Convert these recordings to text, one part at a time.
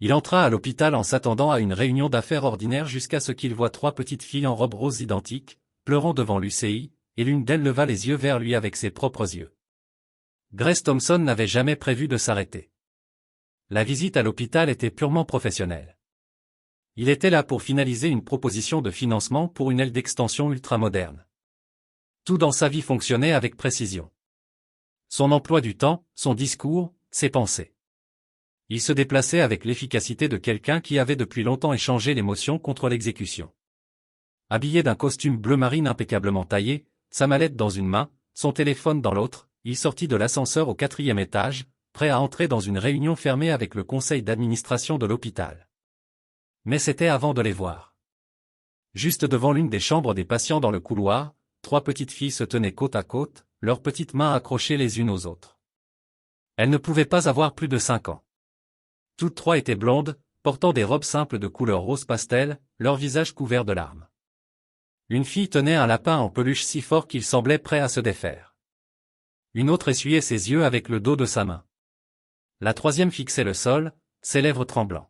Il entra à l'hôpital en s'attendant à une réunion d'affaires ordinaire jusqu'à ce qu'il voie 3 petites filles en robes roses identiques, pleurant devant l'UCI, et l'une d'elles leva les yeux vers lui avec ses propres yeux. Grace Thompson n'avait jamais prévu de s'arrêter. La visite à l'hôpital était purement professionnelle. Il était là pour finaliser une proposition de financement pour une aile d'extension ultramoderne. Tout dans sa vie fonctionnait avec précision. Son emploi du temps, son discours, ses pensées. Il se déplaçait avec l'efficacité de quelqu'un qui avait depuis longtemps échangé l'émotion contre l'exécution. Habillé d'un costume bleu marine impeccablement taillé, sa mallette dans une main, son téléphone dans l'autre, il sortit de l'ascenseur au 4e étage, prêt à entrer dans une réunion fermée avec le conseil d'administration de l'hôpital. Mais c'était avant de les voir. Juste devant l'une des chambres des patients dans le couloir, 3 petites filles se tenaient côte à côte, leurs petites mains accrochées les unes aux autres. Elles ne pouvaient pas avoir plus de 5 ans. Toutes 3 étaient blondes, portant des robes simples de couleur rose pastel, leurs visages couverts de larmes. Une fille tenait un lapin en peluche si fort qu'il semblait prêt à se défaire. Une autre essuyait ses yeux avec le dos de sa main. La 3e fixait le sol, ses lèvres tremblant.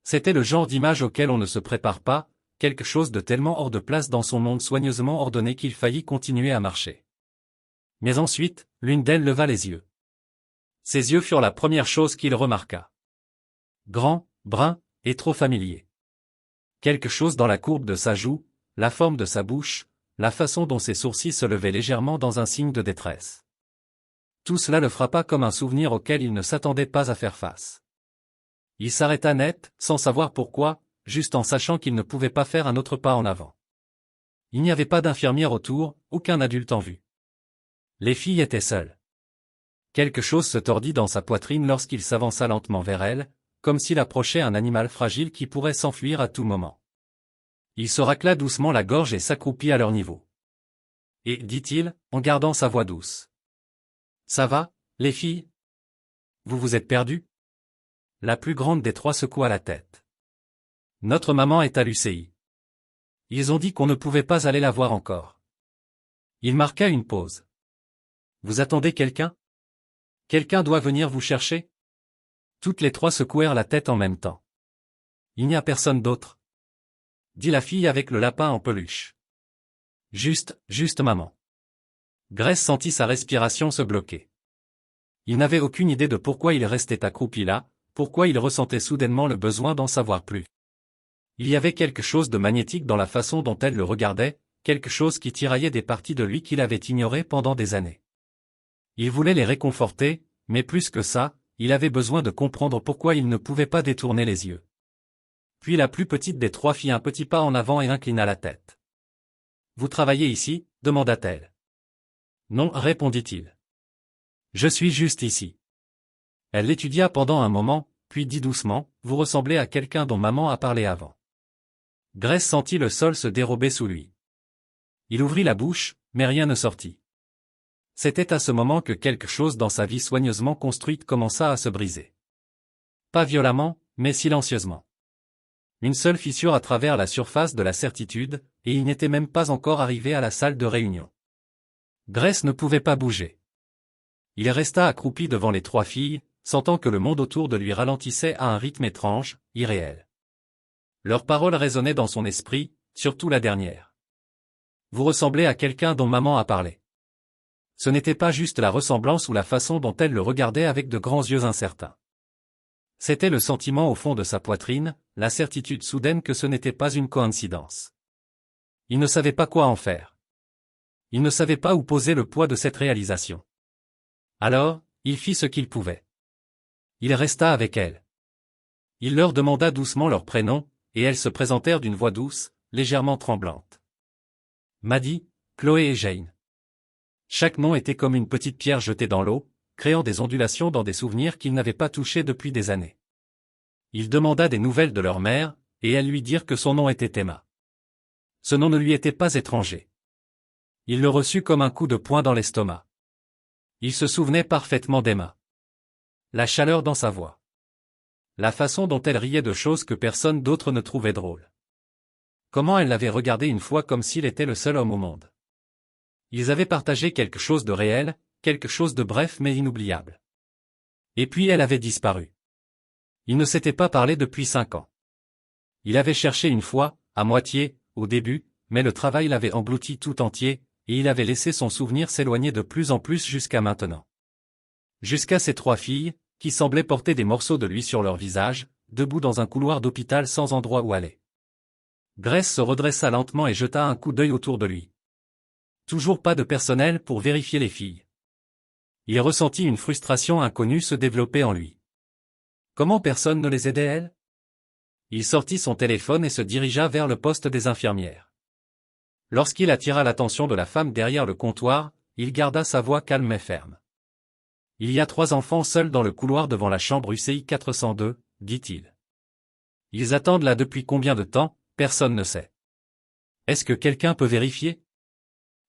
C'était le genre d'image auquel on ne se prépare pas, quelque chose de tellement hors de place dans son monde soigneusement ordonné qu'il faillit continuer à marcher. Mais ensuite, l'une d'elles leva les yeux. Ses yeux furent la première chose qu'il remarqua. Grand, brun, et trop familier. Quelque chose dans la courbe de sa joue, la forme de sa bouche, la façon dont ses sourcils se levaient légèrement dans un signe de détresse. Tout cela le frappa comme un souvenir auquel il ne s'attendait pas à faire face. Il s'arrêta net, sans savoir pourquoi, juste en sachant qu'il ne pouvait pas faire un autre pas en avant. Il n'y avait pas d'infirmière autour, aucun adulte en vue. Les filles étaient seules. Quelque chose se tordit dans sa poitrine lorsqu'il s'avança lentement vers elle, comme s'il approchait un animal fragile qui pourrait s'enfuir à tout moment. Il se racla doucement la gorge et s'accroupit à leur niveau. Et, dit-il, en gardant sa voix douce. Ça va, les filles? Vous vous êtes perdues? La plus grande des 3 secoua la tête. Notre maman est à l'UCI. Ils ont dit qu'on ne pouvait pas aller la voir encore. Il marqua une pause. Vous attendez quelqu'un? Quelqu'un doit venir vous chercher? Toutes les 3 secouèrent la tête en même temps. Il n'y a personne d'autre, dit la fille avec le lapin en peluche. Juste maman. Grace sentit sa respiration se bloquer. Il n'avait aucune idée de pourquoi il restait accroupi là, pourquoi il ressentait soudainement le besoin d'en savoir plus. Il y avait quelque chose de magnétique dans la façon dont elle le regardait, quelque chose qui tiraillait des parties de lui qu'il avait ignorées pendant des années. Il voulait les réconforter, mais plus que ça, il avait besoin de comprendre pourquoi il ne pouvait pas détourner les yeux. Puis la plus petite des 3 fit un petit pas en avant et inclina la tête. « Vous travaillez ici ?» demanda-t-elle. « Non, répondit-il. Je suis juste ici. » Elle l'étudia pendant un moment, puis dit doucement, « Vous ressemblez à quelqu'un dont maman a parlé avant. » Grace sentit le sol se dérober sous lui. Il ouvrit la bouche, mais rien ne sortit. C'était à ce moment que quelque chose dans sa vie soigneusement construite commença à se briser. Pas violemment, mais silencieusement. Une seule fissure à travers la surface de la certitude, et il n'était même pas encore arrivé à la salle de réunion. Grace ne pouvait pas bouger. Il resta accroupi devant les 3 filles, sentant que le monde autour de lui ralentissait à un rythme étrange, irréel. Leurs paroles résonnaient dans son esprit, surtout la dernière. Vous ressemblez à quelqu'un dont maman a parlé. Ce n'était pas juste la ressemblance ou la façon dont elle le regardait avec de grands yeux incertains. C'était le sentiment au fond de sa poitrine, la certitude soudaine que ce n'était pas une coïncidence. Il ne savait pas quoi en faire. Il ne savait pas où poser le poids de cette réalisation. Alors, il fit ce qu'il pouvait. Il resta avec elles. Il leur demanda doucement leurs prénoms, et elles se présentèrent d'une voix douce, légèrement tremblante. Maddie, Chloé et Jane. Chaque nom était comme une petite pierre jetée dans l'eau, créant des ondulations dans des souvenirs qu'il n'avait pas touchés depuis des années. Il demanda des nouvelles de leur mère, et elles lui dirent que son nom était Emma. Ce nom ne lui était pas étranger. Il le reçut comme un coup de poing dans l'estomac. Il se souvenait parfaitement d'Emma. La chaleur dans sa voix. La façon dont elle riait de choses que personne d'autre ne trouvait drôles. Comment elle l'avait regardé une fois comme s'il était le seul homme au monde. Ils avaient partagé quelque chose de réel, quelque chose de bref mais inoubliable. Et puis elle avait disparu. Il ne s'était pas parlé depuis 5 ans. Il avait cherché une fois, à moitié, au début, mais le travail l'avait englouti tout entier, et il avait laissé son souvenir s'éloigner de plus en plus jusqu'à maintenant. Jusqu'à ses 3 filles, qui semblaient porter des morceaux de lui sur leur visage, debout dans un couloir d'hôpital sans endroit où aller. Grace se redressa lentement et jeta un coup d'œil autour de lui. Toujours pas de personnel pour vérifier les filles. Il ressentit une frustration inconnue se développer en lui. Comment personne ne les aidait elle? Il sortit son téléphone et se dirigea vers le poste des infirmières. Lorsqu'il attira l'attention de la femme derrière le comptoir, il garda sa voix calme mais ferme. Il y a 3 enfants seuls dans le couloir devant la chambre UCI 402, dit-il. Ils attendent là depuis combien de temps, personne ne sait. Est-ce que quelqu'un peut vérifier?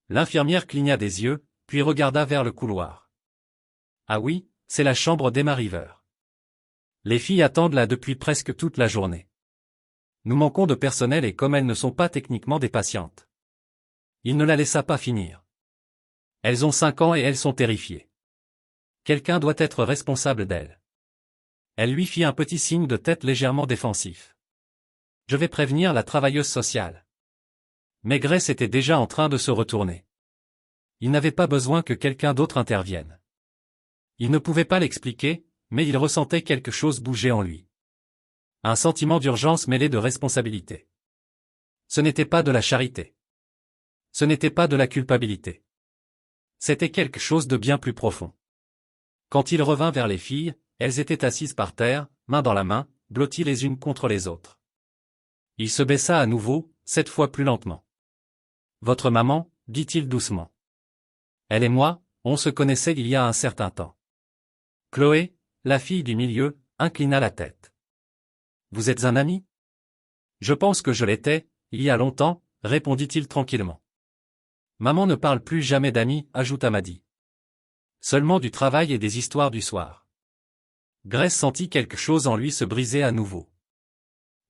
L'infirmière cligna des yeux, puis regarda vers le couloir. Ah oui, c'est la chambre d'Emma River. Les filles attendent là depuis presque toute la journée. Nous manquons de personnel et comme elles ne sont pas techniquement des patientes. Il ne la laissa pas finir. Elles ont 5 ans et elles sont terrifiées. Quelqu'un doit être responsable d'elles. Elle lui fit un petit signe de tête légèrement défensif. Je vais prévenir la travailleuse sociale. Mais Grace était déjà en train de se retourner. Il n'avait pas besoin que quelqu'un d'autre intervienne. Il ne pouvait pas l'expliquer, mais il ressentait quelque chose bouger en lui. Un sentiment d'urgence mêlé de responsabilité. Ce n'était pas de la charité. Ce n'était pas de la culpabilité. C'était quelque chose de bien plus profond. Quand il revint vers les filles, elles étaient assises par terre, main dans la main, blotties les unes contre les autres. Il se baissa à nouveau, cette fois plus lentement. « Votre maman, dit-il doucement. Elle et moi, on se connaissait il y a un certain temps. » Chloé, la fille du milieu, inclina la tête. « Vous êtes un ami? » « Je pense que je l'étais, il y a longtemps, répondit-il tranquillement. « Maman ne parle plus jamais d'amis, ajouta Maddy. Seulement du travail et des histoires du soir. » Grace sentit quelque chose en lui se briser à nouveau.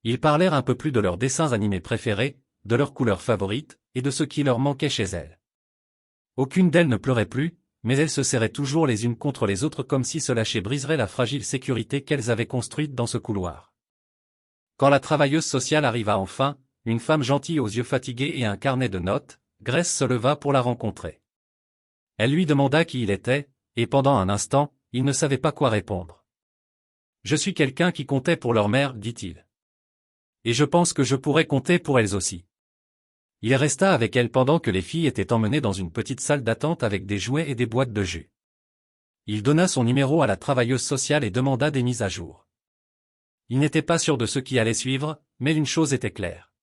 Ils parlèrent un peu plus de leurs dessins animés préférés, de leurs couleurs favorites, et de ce qui leur manquait chez elles. Aucune d'elles ne pleurait plus, mais elles se serraient toujours les unes contre les autres comme si se lâcher briserait la fragile sécurité qu'elles avaient construite dans ce couloir. Quand la travailleuse sociale arriva enfin, une femme gentille aux yeux fatigués et un carnet de notes, Grace se leva pour la rencontrer. Elle lui demanda qui il était, et pendant un instant, il ne savait pas quoi répondre. « Je suis quelqu'un qui comptait pour leur mère, dit-il. Et je pense que je pourrais compter pour elles aussi. » Il resta avec elle pendant que les filles étaient emmenées dans une petite salle d'attente avec des jouets et des boîtes de jus. Il donna son numéro à la travailleuse sociale et demanda des mises à jour. Il n'était pas sûr de ce qui allait suivre, mais une chose était claire.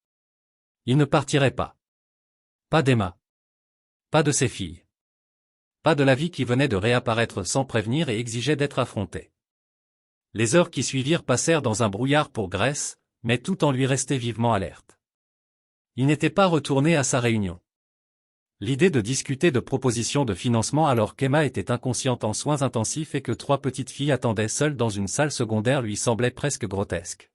Il ne partirait pas. Pas d'Emma. Pas de ses filles. Pas de la vie qui venait de réapparaître sans prévenir et exigeait d'être affrontée. Les heures qui suivirent passèrent dans un brouillard pour Grace, mais tout en lui restait vivement alerte. Il n'était pas retourné à sa réunion. L'idée de discuter de propositions de financement alors qu'Emma était inconsciente en soins intensifs et que 3 petites filles attendaient seules dans une salle secondaire lui semblait presque grotesque.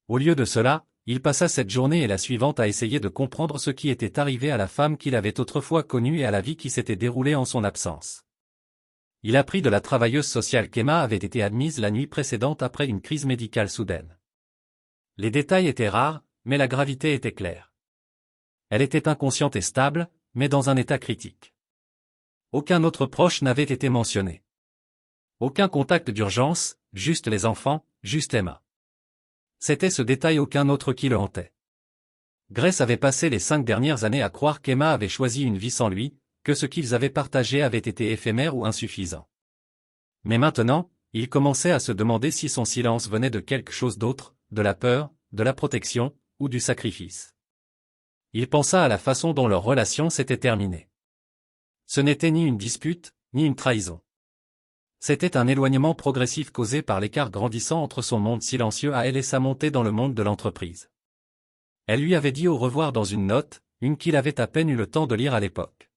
Au lieu de cela, il passa cette journée et la suivante à essayer de comprendre ce qui était arrivé à la femme qu'il avait autrefois connue et à la vie qui s'était déroulée en son absence. Il apprit de la travailleuse sociale qu'Emma avait été admise la nuit précédente après une crise médicale soudaine. Les détails étaient rares, mais la gravité était claire. Elle était inconsciente et stable, mais dans un état critique. Aucun autre proche n'avait été mentionné. Aucun contact d'urgence, juste les enfants, juste Emma. C'était ce détail aucun autre qui le hantait. Grace avait passé les 5 dernières années à croire qu'Emma avait choisi une vie sans lui, que ce qu'ils avaient partagé avait été éphémère ou insuffisant. Mais maintenant, il commençait à se demander si son silence venait de quelque chose d'autre, de la peur, de la protection, ou du sacrifice. Il pensa à la façon dont leur relation s'était terminée. Ce n'était ni une dispute, ni une trahison. C'était un éloignement progressif causé par l'écart grandissant entre son monde silencieux à elle et sa montée dans le monde de l'entreprise. Elle lui avait dit au revoir dans une note, une qu'il avait à peine eu le temps de lire à l'époque.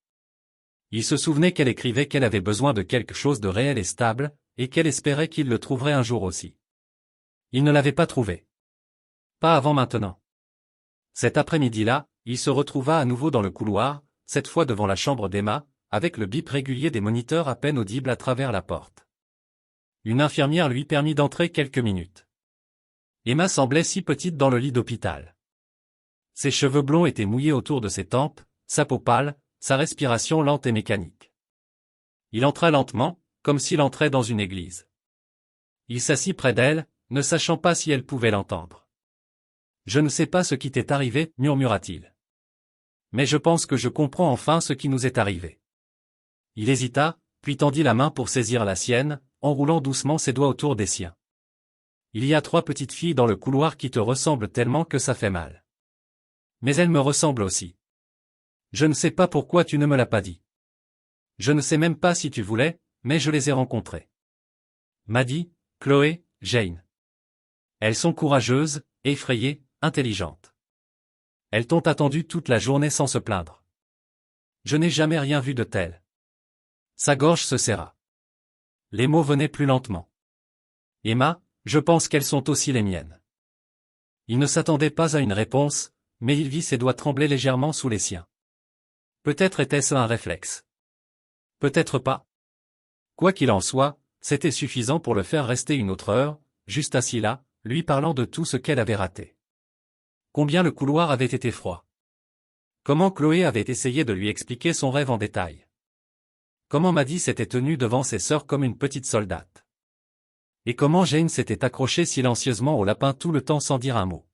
Il se souvenait qu'elle écrivait qu'elle avait besoin de quelque chose de réel et stable, et qu'elle espérait qu'il le trouverait un jour aussi. Il ne l'avait pas trouvé. Pas avant maintenant. Cet après-midi-là, il se retrouva à nouveau dans le couloir, cette fois devant la chambre d'Emma, avec le bip régulier des moniteurs à peine audible à travers la porte. Une infirmière lui permit d'entrer quelques minutes. Emma semblait si petite dans le lit d'hôpital. Ses cheveux blonds étaient mouillés autour de ses tempes, sa peau pâle, sa respiration lente et mécanique. Il entra lentement, comme s'il entrait dans une église. Il s'assit près d'elle, ne sachant pas si elle pouvait l'entendre. « Je ne sais pas ce qui t'est arrivé, murmura-t-il. Mais je pense que je comprends enfin ce qui nous est arrivé. » Il hésita, puis tendit la main pour saisir la sienne, enroulant doucement ses doigts autour des siens. « Il y a 3 petites filles dans le couloir qui te ressemblent tellement que ça fait mal. Mais elles me ressemblent aussi. Je ne sais pas pourquoi tu ne me l'as pas dit. Je ne sais même pas si tu voulais, mais je les ai rencontrées. Maddie, Chloé, Jane. Elles sont courageuses, effrayées, intelligentes. Elles t'ont attendu toute la journée sans se plaindre. Je n'ai jamais rien vu de tel. » Sa gorge se serra. Les mots venaient plus lentement. « Emma, je pense qu'elles sont aussi les miennes. » Il ne s'attendait pas à une réponse, mais il vit ses doigts trembler légèrement sous les siens. Peut-être était-ce un réflexe. Peut-être pas. Quoi qu'il en soit, c'était suffisant pour le faire rester une autre heure, juste assis là, lui parlant de tout ce qu'elle avait raté. Combien le couloir avait été froid. Comment Chloé avait essayé de lui expliquer son rêve en détail. Comment Maddie s'était tenue devant ses sœurs comme une petite soldate. Et comment Jane s'était accrochée silencieusement au lapin tout le temps sans dire un mot.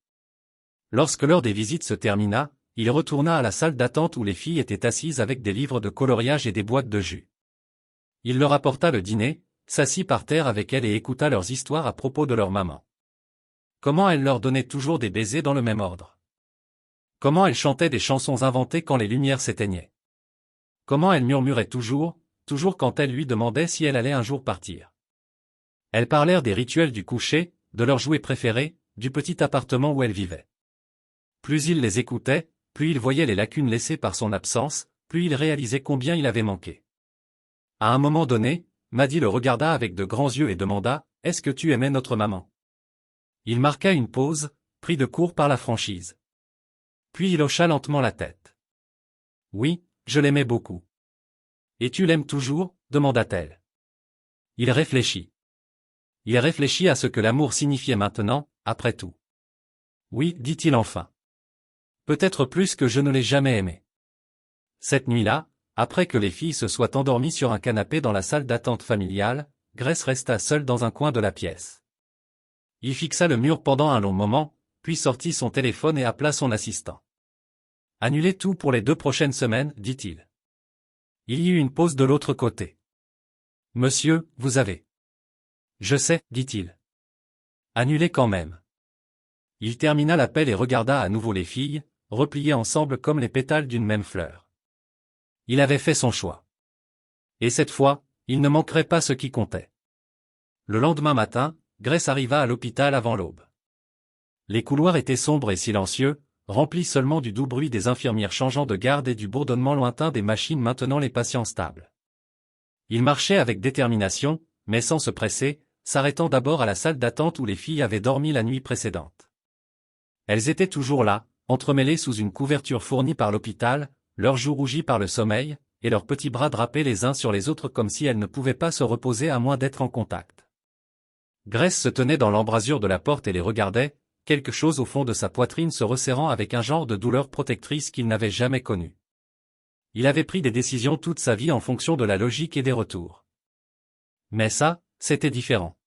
Lorsque l'heure des visites se termina, il retourna à la salle d'attente où les filles étaient assises avec des livres de coloriage et des boîtes de jus. Il leur apporta le dîner, s'assit par terre avec elles et écouta leurs histoires à propos de leur maman. Comment elle leur donnait toujours des baisers dans le même ordre. Comment elle chantait des chansons inventées quand les lumières s'éteignaient. Comment elle murmurait toujours quand elle lui demandait si elle allait un jour partir. Elles parlèrent des rituels du coucher, de leurs jouets préférés, du petit appartement où elles vivaient. Plus il les écoutait, plus il voyait les lacunes laissées par son absence, plus il réalisait combien il avait manqué. À un moment donné, Maddie le regarda avec de grands yeux et demanda « Est-ce que tu aimais notre maman ?» Il marqua une pause, pris de court par la franchise. Puis il hocha lentement la tête. « Oui, je l'aimais beaucoup. »« Et tu l'aimes toujours ?» demanda-t-elle. Il réfléchit. Il réfléchit à ce que l'amour signifiait maintenant, après tout. « Oui, dit-il enfin. Peut-être plus que je ne l'ai jamais aimé. » Cette nuit-là, après que les filles se soient endormies sur un canapé dans la salle d'attente familiale, Grace resta seule dans un coin de la pièce. Il fixa le mur pendant un long moment, puis sortit son téléphone et appela son assistant. « Annulez tout pour les 2 prochaines semaines, dit-il. Il y eut une pause de l'autre côté. « Monsieur, vous avez. »« Je sais, dit-il. »« Annulez quand même. » Il termina l'appel et regarda à nouveau les filles, repliées ensemble comme les pétales d'une même fleur. Il avait fait son choix. Et cette fois, il ne manquerait pas ce qui comptait. Le lendemain matin, Grace arriva à l'hôpital avant l'aube. Les couloirs étaient sombres et silencieux, remplis seulement du doux bruit des infirmières changeant de garde et du bourdonnement lointain des machines maintenant les patients stables. Il marchait avec détermination, mais sans se presser, s'arrêtant d'abord à la salle d'attente où les filles avaient dormi la nuit précédente. Elles étaient toujours là, entremêlées sous une couverture fournie par l'hôpital, leurs joues rougies par le sommeil, et leurs petits bras drapés les uns sur les autres comme si elles ne pouvaient pas se reposer à moins d'être en contact. Grace se tenait dans l'embrasure de la porte et les regardait, quelque chose au fond de sa poitrine se resserrant avec un genre de douleur protectrice qu'il n'avait jamais connue. Il avait pris des décisions toute sa vie en fonction de la logique et des retours. Mais ça, c'était différent.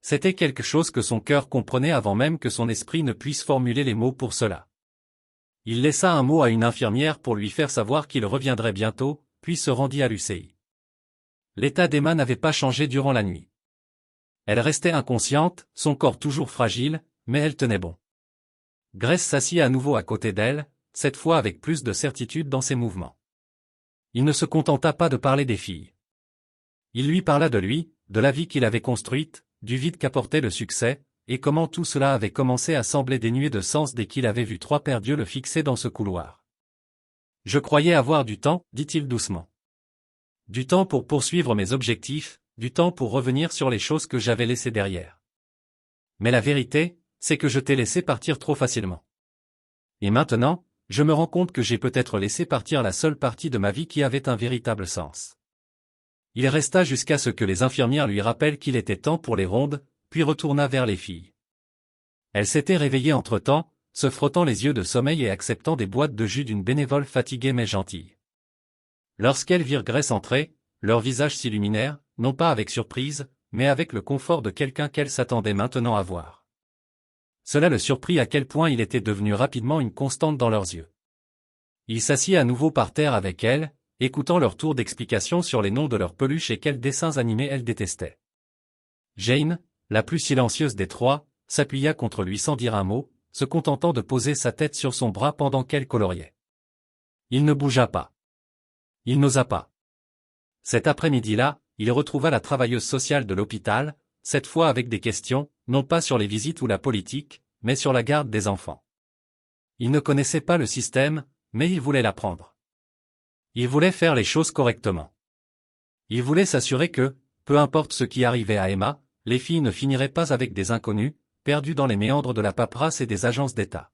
C'était quelque chose que son cœur comprenait avant même que son esprit ne puisse formuler les mots pour cela. Il laissa un mot à une infirmière pour lui faire savoir qu'il reviendrait bientôt, puis se rendit à l'UCI. L'état d'Emma n'avait pas changé durant la nuit. Elle restait inconsciente, son corps toujours fragile, mais elle tenait bon. Grace s'assit à nouveau à côté d'elle, cette fois avec plus de certitude dans ses mouvements. Il ne se contenta pas de parler des filles. Il lui parla de lui, de la vie qu'il avait construite, du vide qu'apportait le succès, et comment tout cela avait commencé à sembler dénué de sens dès qu'il avait vu 3 paires d'yeux le fixer dans ce couloir. « Je croyais avoir du temps, dit-il doucement. Du temps pour poursuivre mes objectifs, du temps pour revenir sur les choses que j'avais laissées derrière. Mais la vérité, c'est que je t'ai laissé partir trop facilement. Et maintenant, je me rends compte que j'ai peut-être laissé partir la seule partie de ma vie qui avait un véritable sens. » Il resta jusqu'à ce que les infirmières lui rappellent qu'il était temps pour les rondes, puis retourna vers les filles. Elle s'était réveillée entre-temps, se frottant les yeux de sommeil et acceptant des boîtes de jus d'une bénévole fatiguée mais gentille. Lorsqu'elles virent Grace entrer, leurs visages s'illuminèrent, non pas avec surprise, mais avec le confort de quelqu'un qu'elle s'attendait maintenant à voir. Cela le surprit à quel point il était devenu rapidement une constante dans leurs yeux. Il s'assit à nouveau par terre avec elle, écoutant leur tour d'explication sur les noms de leurs peluches et quels dessins animés elle détestait. Jane, la plus silencieuse des trois, s'appuya contre lui sans dire un mot, se contentant de poser sa tête sur son bras pendant qu'elle coloriait. Il ne bougea pas. Il n'osa pas. Cet après-midi-là, il retrouva la travailleuse sociale de l'hôpital, cette fois avec des questions, non pas sur les visites ou la politique, mais sur la garde des enfants. Il ne connaissait pas le système, mais il voulait l'apprendre. Il voulait faire les choses correctement. Il voulait s'assurer que, peu importe ce qui arrivait à Emma, les filles ne finiraient pas avec des inconnus, perdus dans les méandres de la paperasse et des agences d'État.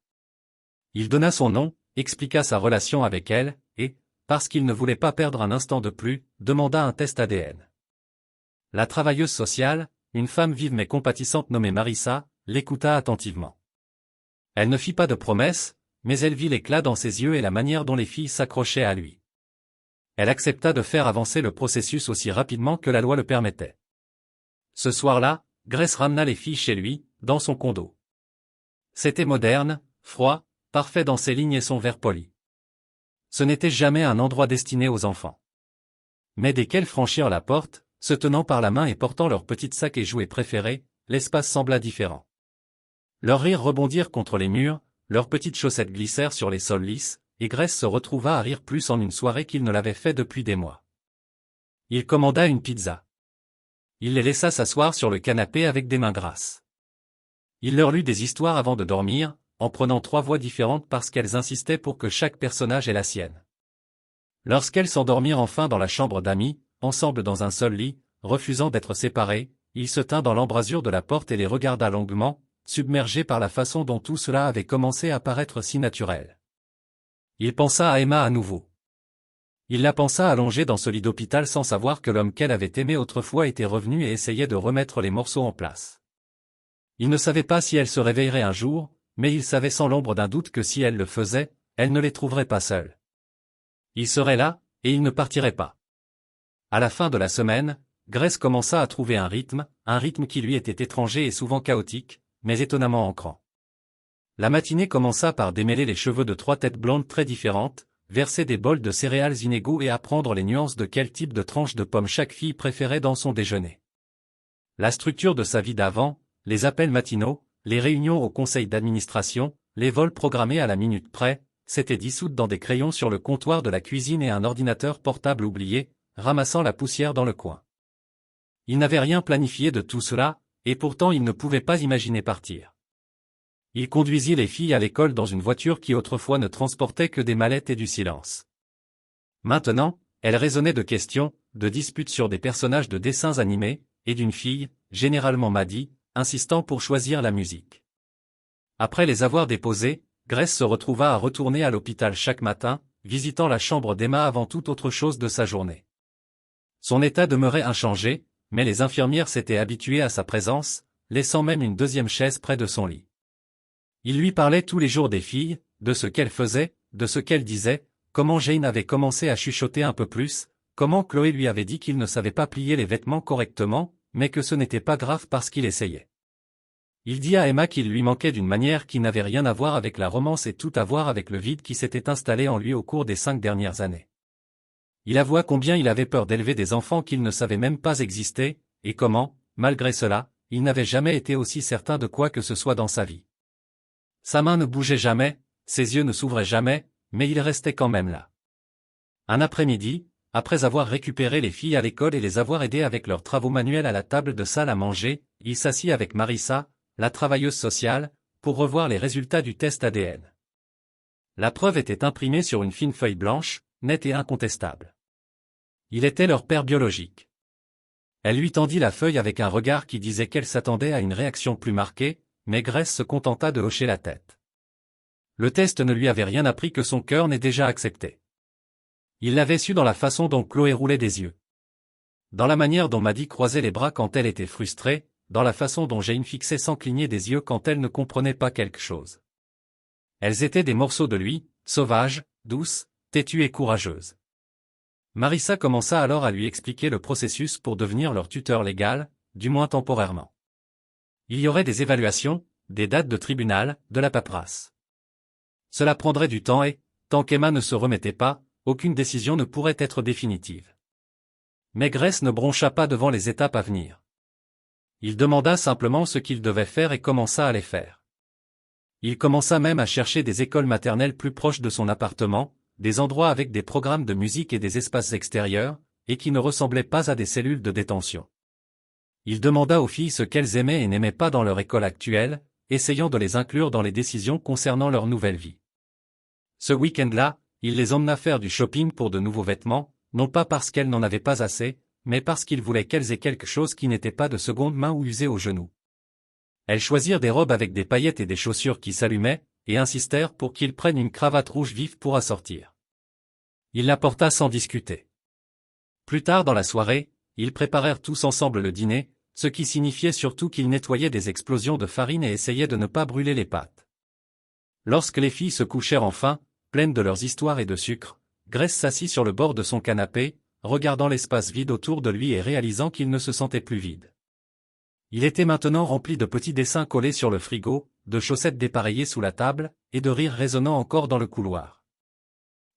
Il donna son nom, expliqua sa relation avec elle, et, parce qu'il ne voulait pas perdre un instant de plus, demanda un test ADN. La travailleuse sociale, une femme vive mais compatissante nommée Marissa, l'écouta attentivement. Elle ne fit pas de promesses, mais elle vit l'éclat dans ses yeux et la manière dont les filles s'accrochaient à lui. Elle accepta de faire avancer le processus aussi rapidement que la loi le permettait. Ce soir-là, Grace ramena les filles chez lui, dans son condo. C'était moderne, froid, parfait dans ses lignes et son verre poli. Ce n'était jamais un endroit destiné aux enfants. Mais dès qu'elles franchirent la porte, se tenant par la main et portant leurs petites sacs et jouets préférés, l'espace sembla différent. Leurs rires rebondirent contre les murs, leurs petites chaussettes glissèrent sur les sols lisses, et Grace se retrouva à rire plus en une soirée qu'il ne l'avait fait depuis des mois. Il commanda une pizza. Il les laissa s'asseoir sur le canapé avec des mains grasses. Il leur lut des histoires avant de dormir, en prenant 3 voix différentes parce qu'elles insistaient pour que chaque personnage ait la sienne. Lorsqu'elles s'endormirent enfin dans la chambre d'amis, ensemble dans un seul lit, refusant d'être séparés, il se tint dans l'embrasure de la porte et les regarda longuement, submergé par la façon dont tout cela avait commencé à paraître si naturel. Il pensa à Emma à nouveau. Il la pensa allongée dans ce lit d'hôpital sans savoir que l'homme qu'elle avait aimé autrefois était revenu et essayait de remettre les morceaux en place. Il ne savait pas si elle se réveillerait un jour, mais il savait sans l'ombre d'un doute que si elle le faisait, elle ne les trouverait pas seuls. Il serait là, et il ne partirait pas. À la fin de la semaine, Grace commença à trouver un rythme qui lui était étranger et souvent chaotique, mais étonnamment ancrant. La matinée commença par démêler les cheveux de 3 têtes blondes très différentes, verser des bols de céréales inégaux et apprendre les nuances de quel type de tranche de pomme chaque fille préférait dans son déjeuner. La structure de sa vie d'avant, les appels matinaux, les réunions au conseil d'administration, les vols programmés à la minute près, s'étaient dissoutes dans des crayons sur le comptoir de la cuisine et un ordinateur portable oublié, ramassant la poussière dans le coin. Il n'avait rien planifié de tout cela, et pourtant il ne pouvait pas imaginer partir. Il conduisit les filles à l'école dans une voiture qui autrefois ne transportait que des mallettes et du silence. Maintenant, elle résonnait de questions, de disputes sur des personnages de dessins animés, et d'une fille, généralement Maddie, insistant pour choisir la musique. Après les avoir déposés, Grace se retrouva à retourner à l'hôpital chaque matin, visitant la chambre d'Emma avant toute autre chose de sa journée. Son état demeurait inchangé, mais les infirmières s'étaient habituées à sa présence, laissant même une deuxième chaise près de son lit. Il lui parlait tous les jours des filles, de ce qu'elles faisaient, de ce qu'elles disaient, comment Jane avait commencé à chuchoter un peu plus, comment Chloé lui avait dit qu'il ne savait pas plier les vêtements correctement, mais que ce n'était pas grave parce qu'il essayait. Il dit à Emma qu'il lui manquait d'une manière qui n'avait rien à voir avec la romance et tout à voir avec le vide qui s'était installé en lui au cours des 5 dernières années. Il avoua combien il avait peur d'élever des enfants qu'il ne savait même pas exister, et comment, malgré cela, il n'avait jamais été aussi certain de quoi que ce soit dans sa vie. Sa main ne bougeait jamais, ses yeux ne s'ouvraient jamais, mais il restait quand même là. Un après-midi, après avoir récupéré les filles à l'école et les avoir aidées avec leurs travaux manuels à la table de salle à manger, il s'assit avec Marissa, la travailleuse sociale, pour revoir les résultats du test ADN. La preuve était imprimée sur une fine feuille blanche, nette et incontestable. Il était leur père biologique. Elle lui tendit la feuille avec un regard qui disait qu'elle s'attendait à une réaction plus marquée, mais Grace se contenta de hocher la tête. Le test ne lui avait rien appris que son cœur n'ait déjà accepté. Il l'avait su dans la façon dont Chloé roulait des yeux. Dans la manière dont Maddie croisait les bras quand elle était frustrée, dans la façon dont Jane fixait sans cligner des yeux quand elle ne comprenait pas quelque chose. Elles étaient des morceaux de lui, sauvages, douces, têtues et courageuses. Marissa commença alors à lui expliquer le processus pour devenir leur tuteur légal, du moins temporairement. Il y aurait des évaluations, des dates de tribunal, de la paperasse. Cela prendrait du temps et, tant qu'Emma ne se remettait pas, aucune décision ne pourrait être définitive. Mais Grace ne broncha pas devant les étapes à venir. Il demanda simplement ce qu'il devait faire et commença à les faire. Il commença même à chercher des écoles maternelles plus proches de son appartement, des endroits avec des programmes de musique et des espaces extérieurs, et qui ne ressemblaient pas à des cellules de détention. Il demanda aux filles ce qu'elles aimaient et n'aimaient pas dans leur école actuelle, essayant de les inclure dans les décisions concernant leur nouvelle vie. Ce week-end-là, il les emmena faire du shopping pour de nouveaux vêtements, non pas parce qu'elles n'en avaient pas assez, mais parce qu'il voulait qu'elles aient quelque chose qui n'était pas de seconde main ou usé aux genoux. Elles choisirent des robes avec des paillettes et des chaussures qui s'allumaient, et insistèrent pour qu'il prenne une cravate rouge vive pour assortir. Il la porta sans discuter. Plus tard dans la soirée, ils préparèrent tous ensemble le dîner, ce qui signifiait surtout qu'ils nettoyaient des explosions de farine et essayaient de ne pas brûler les pâtes. Lorsque les filles se couchèrent enfin, pleines de leurs histoires et de sucre, Grace s'assit sur le bord de son canapé, regardant l'espace vide autour de lui et réalisant qu'il ne se sentait plus vide. Il était maintenant rempli de petits dessins collés sur le frigo, de chaussettes dépareillées sous la table, et de rires résonnant encore dans le couloir.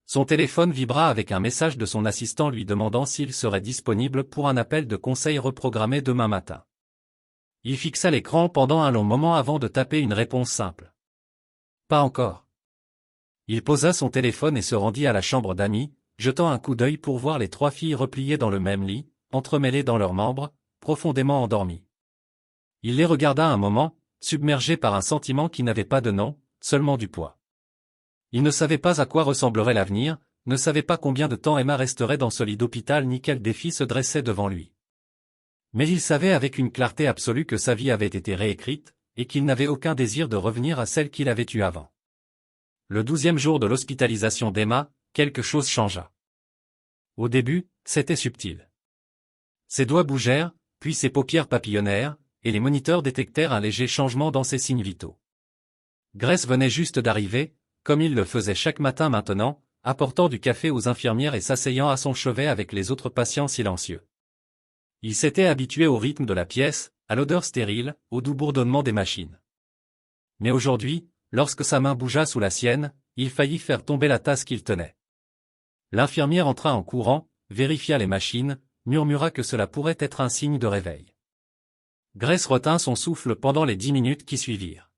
Son téléphone vibra avec un message de son assistant lui demandant s'il serait disponible pour un appel de conseil reprogrammé demain matin. Il fixa l'écran pendant un long moment avant de taper une réponse simple. Pas encore. Il posa son téléphone et se rendit à la chambre d'amis, jetant un coup d'œil pour voir les trois filles repliées dans le même lit, entremêlées dans leurs membres, profondément endormies. Il les regarda un moment, submergé par un sentiment qui n'avait pas de nom, seulement du poids. Il ne savait pas à quoi ressemblerait l'avenir, ne savait pas combien de temps Emma resterait dans ce lit d'hôpital ni quel défi se dressait devant lui. Mais il savait avec une clarté absolue que sa vie avait été réécrite, et qu'il n'avait aucun désir de revenir à celle qu'il avait eue avant. Le 12e jour de l'hospitalisation d'Emma, quelque chose changea. Au début, c'était subtil. Ses doigts bougèrent, puis ses paupières papillonnèrent, et les moniteurs détectèrent un léger changement dans ses signes vitaux. Grace venait juste d'arriver, comme il le faisait chaque matin maintenant, apportant du café aux infirmières et s'asseyant à son chevet avec les autres patients silencieux. Il s'était habitué au rythme de la pièce, à l'odeur stérile, au doux bourdonnement des machines. Mais aujourd'hui, lorsque sa main bougea sous la sienne, il faillit faire tomber la tasse qu'il tenait. L'infirmière entra en courant, vérifia les machines, murmura que cela pourrait être un signe de réveil. Grace retint son souffle pendant les 10 minutes qui suivirent.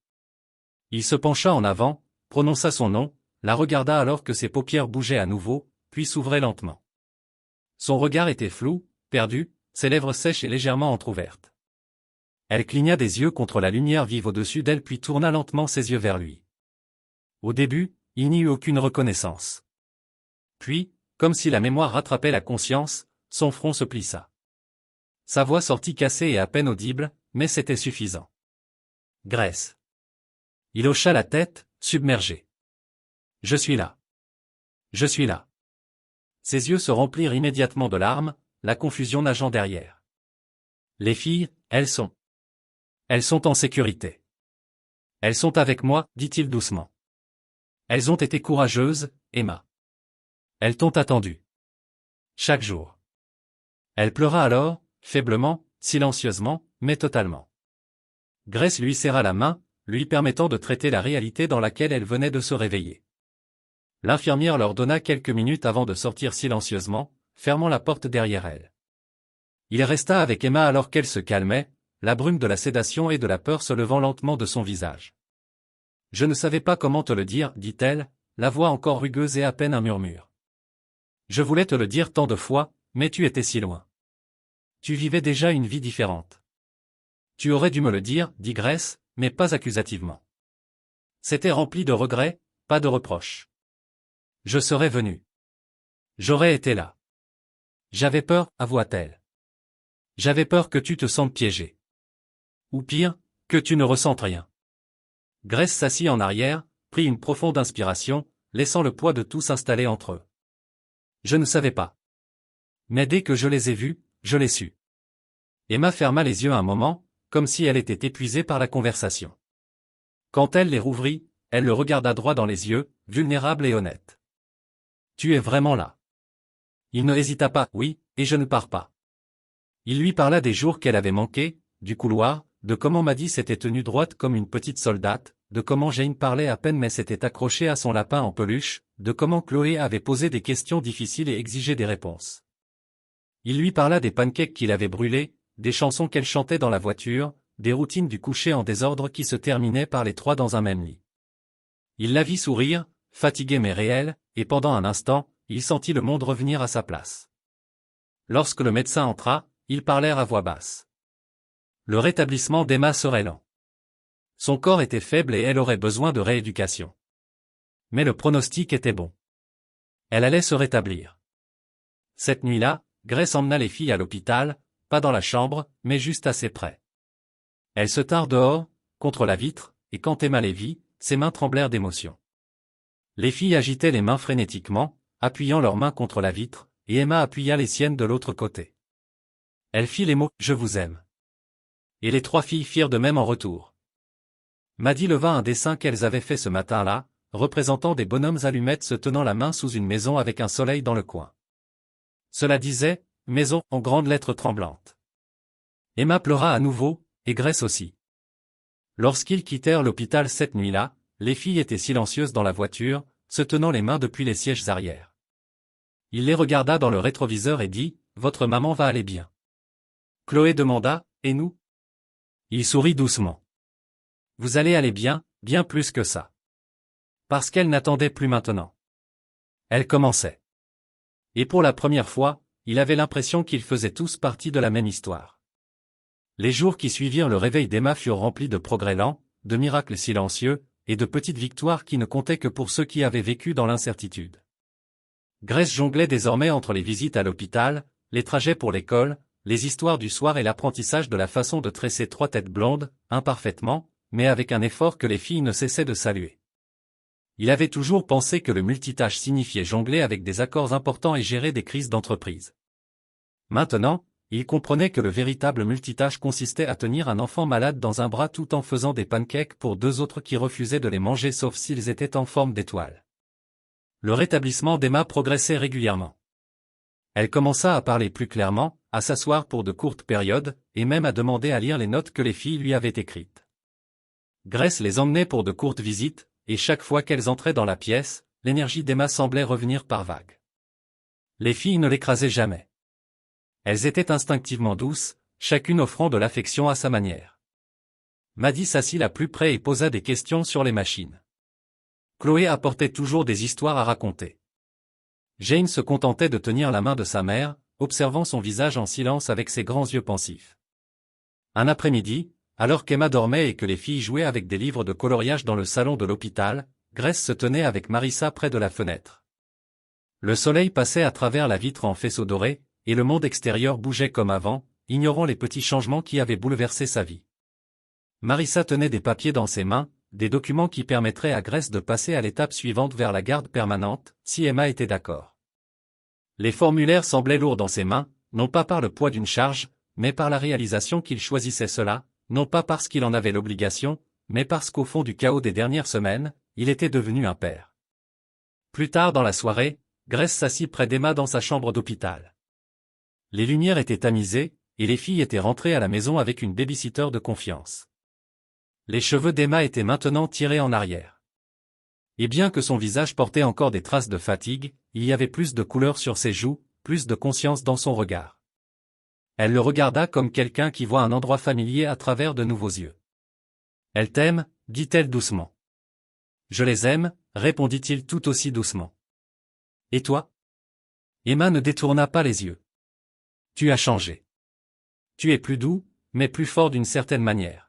Il se pencha en avant, prononça son nom, la regarda alors que ses paupières bougeaient à nouveau, puis s'ouvraient lentement. Son regard était flou, perdu, ses lèvres sèches et légèrement entr'ouvertes. Elle cligna des yeux contre la lumière vive au-dessus d'elle puis tourna lentement ses yeux vers lui. Au début, il n'y eut aucune reconnaissance. Puis, comme si la mémoire rattrapait la conscience, son front se plissa. Sa voix sortit cassée et à peine audible, mais c'était suffisant. Grace. Il hocha la tête, submergé. Je suis là. Je suis là. Ses yeux se remplirent immédiatement de larmes, la confusion nageant derrière. Les filles, elles sont en sécurité. Elles sont avec moi, dit-il doucement. Elles ont été courageuses, Emma. Elles t'ont attendu. Chaque jour. Elle pleura alors, faiblement, silencieusement, mais totalement. Grace lui serra la main, lui permettant de traiter la réalité dans laquelle elle venait de se réveiller. L'infirmière leur donna quelques minutes avant de sortir silencieusement, fermant la porte derrière elle. Il resta avec Emma alors qu'elle se calmait, la brume de la sédation et de la peur se levant lentement de son visage. « Je ne savais pas comment te le dire, dit-elle, la voix encore rugueuse et à peine un murmure. Je voulais te le dire tant de fois, mais tu étais si loin. Tu vivais déjà une vie différente. Tu aurais dû me le dire, dit Grace, mais pas accusativement. C'était rempli de regrets, pas de reproches. Je serais venu. J'aurais été là. J'avais peur, avoua-t-elle. J'avais peur que tu te sentes piégé. Ou pire, que tu ne ressentes rien. Grace s'assit en arrière, prit une profonde inspiration, laissant le poids de tout s'installer entre eux. Je ne savais pas. Mais dès que je les ai vus, je l'ai su. Emma ferma les yeux un moment, comme si elle était épuisée par la conversation. Quand elle les rouvrit, elle le regarda droit dans les yeux, vulnérable et honnête. Tu es vraiment là. Il ne hésita pas, oui, et je ne pars pas. Il lui parla des jours qu'elle avait manqués, du couloir, de comment Maddie s'était tenue droite comme une petite soldate, de comment Jane parlait à peine mais s'était accrochée à son lapin en peluche, de comment Chloé avait posé des questions difficiles et exigeait des réponses. Il lui parla des pancakes qu'il avait brûlés, des chansons qu'elle chantait dans la voiture, des routines du coucher en désordre qui se terminaient par les trois dans un même lit. Il la vit sourire, fatiguée mais réelle, et pendant un instant, il sentit le monde revenir à sa place. Lorsque le médecin entra, ils parlèrent à voix basse. Le rétablissement d'Emma serait lent. Son corps était faible et elle aurait besoin de rééducation. Mais le pronostic était bon. Elle allait se rétablir. Cette nuit-là, Grace emmena les filles à l'hôpital, pas dans la chambre, mais juste assez près. Elles se tinrent dehors, contre la vitre, et quand Emma les vit, ses mains tremblèrent d'émotion. Les filles agitaient les mains frénétiquement, appuyant leurs mains contre la vitre, et Emma appuya les siennes de l'autre côté. Elle fit les mots « Je vous aime ». Et les trois filles firent de même en retour. Maddie leva un dessin qu'elles avaient fait ce matin-là, représentant des bonhommes allumettes se tenant la main sous une maison avec un soleil dans le coin. Cela disait « Maison » en grandes lettres tremblantes. Emma pleura à nouveau, et Grace aussi. Lorsqu'ils quittèrent l'hôpital cette nuit-là, les filles étaient silencieuses dans la voiture, se tenant les mains depuis les sièges arrière. Il les regarda dans le rétroviseur et dit « Votre maman va aller bien ». Chloé demanda « Et nous ?» Il sourit doucement. « Vous allez aller bien, bien plus que ça. » Parce qu'elle n'attendait plus maintenant. Elle commençait. Et pour la première fois, il avait l'impression qu'ils faisaient tous partie de la même histoire. Les jours qui suivirent le réveil d'Emma furent remplis de progrès lents, de miracles silencieux, et de petites victoires qui ne comptaient que pour ceux qui avaient vécu dans l'incertitude. Grace jonglait désormais entre les visites à l'hôpital, les trajets pour l'école, les histoires du soir et l'apprentissage de la façon de tresser trois têtes blondes, imparfaitement, mais avec un effort que les filles ne cessaient de saluer. Il avait toujours pensé que le multitâche signifiait jongler avec des accords importants et gérer des crises d'entreprise. Maintenant, il comprenait que le véritable multitâche consistait à tenir un enfant malade dans un bras tout en faisant des pancakes pour deux autres qui refusaient de les manger sauf s'ils étaient en forme d'étoile. Le rétablissement d'Emma progressait régulièrement. Elle commença à parler plus clairement, à s'asseoir pour de courtes périodes, et même à demander à lire les notes que les filles lui avaient écrites. Grace les emmenait pour de courtes visites, et chaque fois qu'elles entraient dans la pièce, l'énergie d'Emma semblait revenir par vagues. Les filles ne l'écrasaient jamais. Elles étaient instinctivement douces, chacune offrant de l'affection à sa manière. Maddie s'assit la plus près et posa des questions sur les machines. Chloé apportait toujours des histoires à raconter. Jane se contentait de tenir la main de sa mère, observant son visage en silence avec ses grands yeux pensifs. Un après-midi, alors qu'Emma dormait et que les filles jouaient avec des livres de coloriage dans le salon de l'hôpital, Grace se tenait avec Marissa près de la fenêtre. Le soleil passait à travers la vitre en faisceau doré, et le monde extérieur bougeait comme avant, ignorant les petits changements qui avaient bouleversé sa vie. Marissa tenait des papiers dans ses mains, des documents qui permettraient à Grace de passer à l'étape suivante vers la garde permanente, si Emma était d'accord. Les formulaires semblaient lourds dans ses mains, non pas par le poids d'une charge, mais par la réalisation qu'il choisissait cela, non pas parce qu'il en avait l'obligation, mais parce qu'au fond du chaos des dernières semaines, il était devenu un père. Plus tard dans la soirée, Grace s'assit près d'Emma dans sa chambre d'hôpital. Les lumières étaient tamisées, et les filles étaient rentrées à la maison avec une baby-sitter de confiance. Les cheveux d'Emma étaient maintenant tirés en arrière. Et bien que son visage portait encore des traces de fatigue, il y avait plus de couleur sur ses joues, plus de conscience dans son regard. Elle le regarda comme quelqu'un qui voit un endroit familier à travers de nouveaux yeux. « Elle t'aime » dit-elle doucement. « Je les aime » répondit-il tout aussi doucement. « Et toi » Emma ne détourna pas les yeux. « Tu as changé. Tu es plus doux, mais plus fort d'une certaine manière. »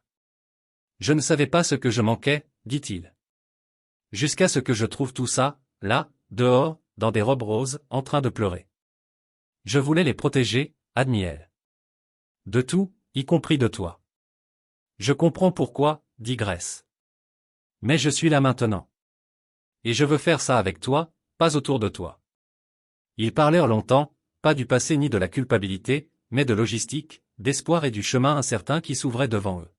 « Je ne savais pas ce que je manquais, dit-il. Jusqu'à ce que je trouve tout ça, là, dehors, dans des robes roses, en train de pleurer. Je voulais les protéger, admit-elle. De tout, y compris de toi. Je comprends pourquoi, dit Grace. Mais je suis là maintenant. Et je veux faire ça avec toi, pas autour de toi. Ils parlèrent longtemps, pas du passé ni de la culpabilité, mais de logistique, d'espoir et du chemin incertain qui s'ouvrait devant eux.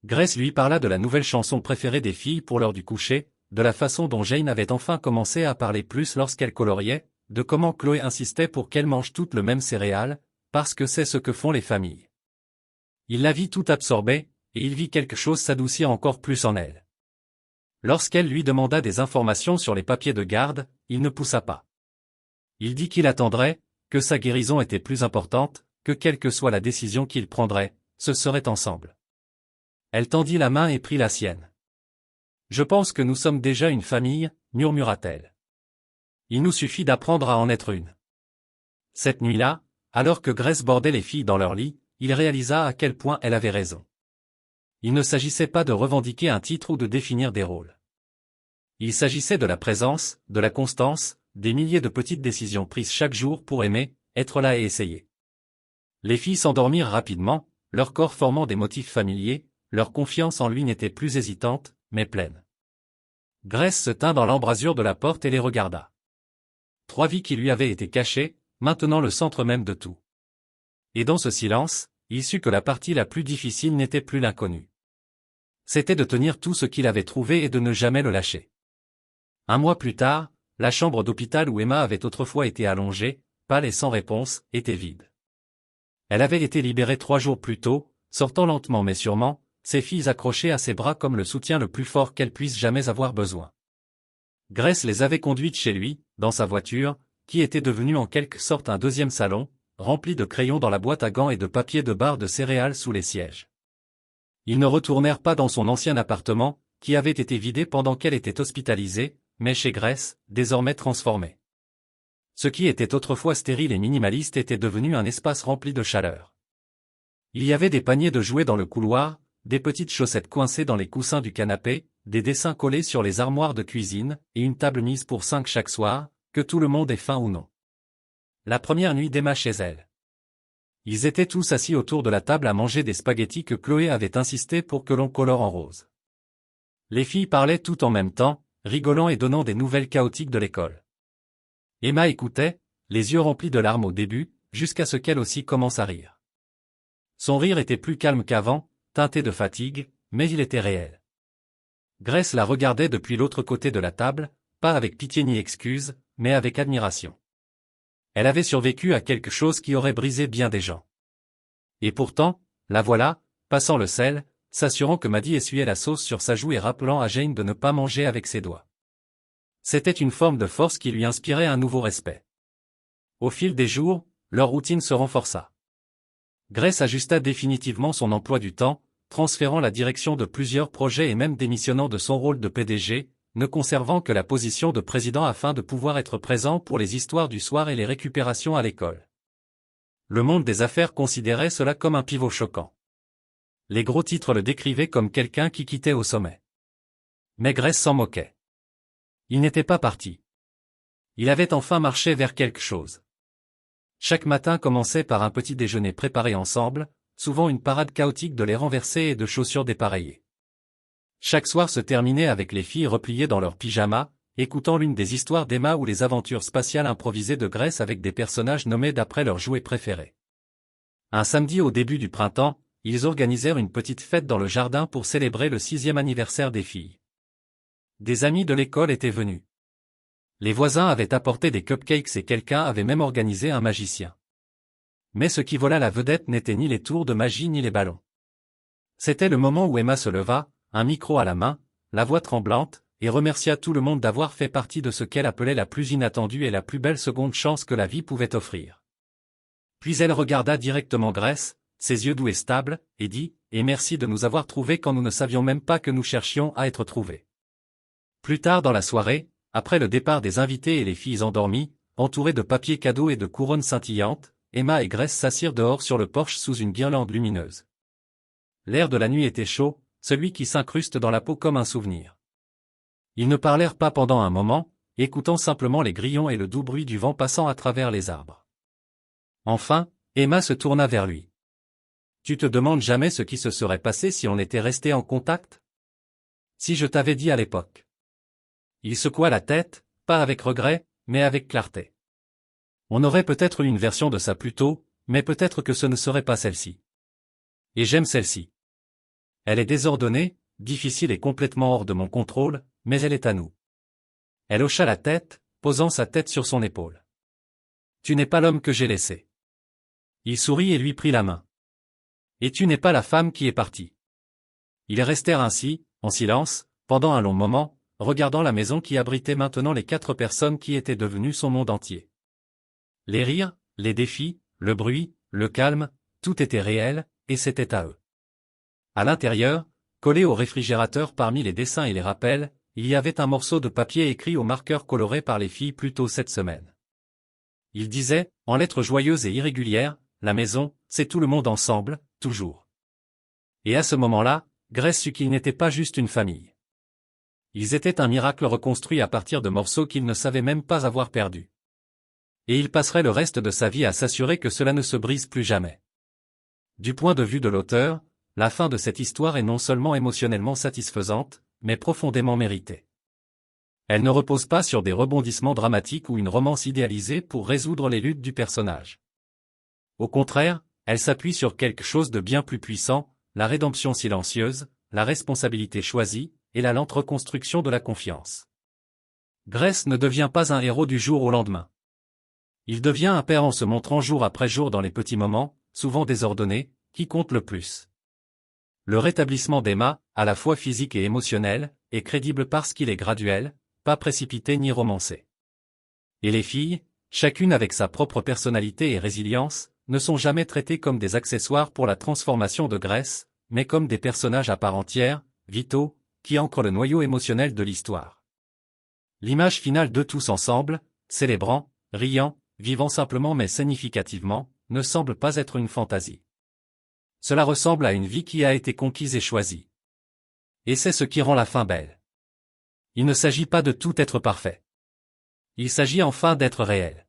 Grace lui parla de la nouvelle chanson préférée des filles pour l'heure du coucher, de la façon dont Jane avait enfin commencé à parler plus lorsqu'elle coloriait, de comment Chloé insistait pour qu'elles mangent toutes le même céréale, parce que c'est ce que font les familles. Il la vit tout absorbée, et il vit quelque chose s'adoucir encore plus en elle. Lorsqu'elle lui demanda des informations sur les papiers de garde, il ne poussa pas. Il dit qu'il attendrait, que sa guérison était plus importante, que quelle que soit la décision qu'il prendrait, ce serait ensemble. Elle tendit la main et prit la sienne. « Je pense que nous sommes déjà une famille, murmura-t-elle. Il nous suffit d'apprendre à en être une. » Cette nuit-là, alors que Grace bordait les filles dans leur lit, il réalisa à quel point elle avait raison. Il ne s'agissait pas de revendiquer un titre ou de définir des rôles. Il s'agissait de la présence, de la constance, des milliers de petites décisions prises chaque jour pour aimer, être là et essayer. Les filles s'endormirent rapidement, leur corps formant des motifs familiers, leur confiance en lui n'était plus hésitante, mais pleine. Grace se tint dans l'embrasure de la porte et les regarda. 3 vies qui lui avaient été cachées, maintenant le centre même de tout. Et dans ce silence, il sut que la partie la plus difficile n'était plus l'inconnu. C'était de tenir tout ce qu'il avait trouvé et de ne jamais le lâcher. 1 mois plus tard, la chambre d'hôpital où Emma avait autrefois été allongée, pâle et sans réponse, était vide. Elle avait été libérée 3 jours plus tôt, sortant lentement mais sûrement, ses filles accrochées à ses bras comme le soutien le plus fort qu'elle puisse jamais avoir besoin. Grace les avait conduites chez lui, dans sa voiture, qui était devenue en quelque sorte un deuxième salon, rempli de crayons dans la boîte à gants et de papier de barres de céréales sous les sièges. Ils ne retournèrent pas dans son ancien appartement, qui avait été vidé pendant qu'elle était hospitalisée, mais chez Grace, désormais transformé. Ce qui était autrefois stérile et minimaliste était devenu un espace rempli de chaleur. Il y avait des paniers de jouets dans le couloir, des petites chaussettes coincées dans les coussins du canapé, des dessins collés sur les armoires de cuisine, et une table mise pour 5 chaque soir, que tout le monde ait faim ou non. La première nuit d'Emma chez elle. Ils étaient tous assis autour de la table à manger des spaghettis que Chloé avait insisté pour que l'on colore en rose. Les filles parlaient tout en même temps, rigolant et donnant des nouvelles chaotiques de l'école. Emma écoutait, les yeux remplis de larmes au début, jusqu'à ce qu'elle aussi commence à rire. Son rire était plus calme qu'avant, teinté de fatigue, mais il était réel. Grace la regardait depuis l'autre côté de la table, pas avec pitié ni excuse, mais avec admiration. Elle avait survécu à quelque chose qui aurait brisé bien des gens. Et pourtant, la voilà, passant le sel, s'assurant que Maddie essuyait la sauce sur sa joue et rappelant à Jane de ne pas manger avec ses doigts. C'était une forme de force qui lui inspirait un nouveau respect. Au fil des jours, leur routine se renforça. Grace ajusta définitivement son emploi du temps, transférant la direction de plusieurs projets et même démissionnant de son rôle de PDG, ne conservant que la position de président afin de pouvoir être présent pour les histoires du soir et les récupérations à l'école. Le monde des affaires considérait cela comme un pivot choquant. Les gros titres le décrivaient comme quelqu'un qui quittait au sommet. Mais Grace s'en moquait. Il n'était pas parti. Il avait enfin marché vers quelque chose. Chaque matin commençait par un petit déjeuner préparé ensemble, souvent une parade chaotique de lait renversé et de chaussures dépareillées. Chaque soir se terminait avec les filles repliées dans leurs pyjamas, écoutant l'une des histoires d'Emma ou les aventures spatiales improvisées de Grace avec des personnages nommés d'après leurs jouets préférés. Un samedi au début du printemps, ils organisèrent une petite fête dans le jardin pour célébrer le 6e anniversaire des filles. Des amis de l'école étaient venus. Les voisins avaient apporté des cupcakes et quelqu'un avait même organisé un magicien. Mais ce qui vola la vedette n'était ni les tours de magie ni les ballons. C'était le moment où Emma se leva, un micro à la main, la voix tremblante, et remercia tout le monde d'avoir fait partie de ce qu'elle appelait la plus inattendue et la plus belle seconde chance que la vie pouvait offrir. Puis elle regarda directement Grace, ses yeux doux et stables, et dit « Et merci de nous avoir trouvés quand nous ne savions même pas que nous cherchions à être trouvés. » Plus tard dans la soirée, après le départ des invités et les filles endormies, entourées de papiers cadeaux et de couronnes scintillantes, Emma et Grace s'assirent dehors sur le porche sous une guirlande lumineuse. L'air de la nuit était chaud, celui qui s'incruste dans la peau comme un souvenir. Ils ne parlèrent pas pendant un moment, écoutant simplement les grillons et le doux bruit du vent passant à travers les arbres. Enfin, Emma se tourna vers lui. « Tu te demandes jamais ce qui se serait passé si on était resté en contact ? Si je t'avais dit à l'époque. » Il secoua la tête, pas avec regret, mais avec clarté. On aurait peut-être eu une version de ça plus tôt, mais peut-être que ce ne serait pas celle-ci. Et j'aime celle-ci. Elle est désordonnée, difficile et complètement hors de mon contrôle, mais elle est à nous. Elle hocha la tête, posant sa tête sur son épaule. Tu n'es pas l'homme que j'ai laissé. Il sourit et lui prit la main. Et tu n'es pas la femme qui est partie. Ils restèrent ainsi, en silence, pendant un long moment, regardant la maison qui abritait maintenant les 4 personnes qui étaient devenues son monde entier. Les rires, les défis, le bruit, le calme, tout était réel, et c'était à eux. À l'intérieur, collé au réfrigérateur parmi les dessins et les rappels, il y avait un morceau de papier écrit au marqueur coloré par les filles plus tôt cette semaine. Il disait, en lettres joyeuses et irrégulières, la maison, c'est tout le monde ensemble, toujours. Et à ce moment-là, Grace sut qu'ils n'étaient pas juste une famille. Ils étaient un miracle reconstruit à partir de morceaux qu'il ne savait même pas avoir perdus. Et il passerait le reste de sa vie à s'assurer que cela ne se brise plus jamais. Du point de vue de l'auteur, la fin de cette histoire est non seulement émotionnellement satisfaisante, mais profondément méritée. Elle ne repose pas sur des rebondissements dramatiques ou une romance idéalisée pour résoudre les luttes du personnage. Au contraire, elle s'appuie sur quelque chose de bien plus puissant, la rédemption silencieuse, la responsabilité choisie, et la lente reconstruction de la confiance. Grace ne devient pas un héros du jour au lendemain. Il devient un père en se montrant jour après jour dans les petits moments, souvent désordonnés, qui comptent le plus. Le rétablissement d'Emma, à la fois physique et émotionnel, est crédible parce qu'il est graduel, pas précipité ni romancé. Et les filles, chacune avec sa propre personnalité et résilience, ne sont jamais traitées comme des accessoires pour la transformation de Grace, mais comme des personnages à part entière, vitaux, qui ancrent le noyau émotionnel de l'histoire. L'image finale d'eux tous ensemble, célébrant, riant, vivant simplement mais significativement, ne semble pas être une fantaisie. Cela ressemble à une vie qui a été conquise et choisie. Et c'est ce qui rend la fin belle. Il ne s'agit pas de tout être parfait. Il s'agit enfin d'être réel.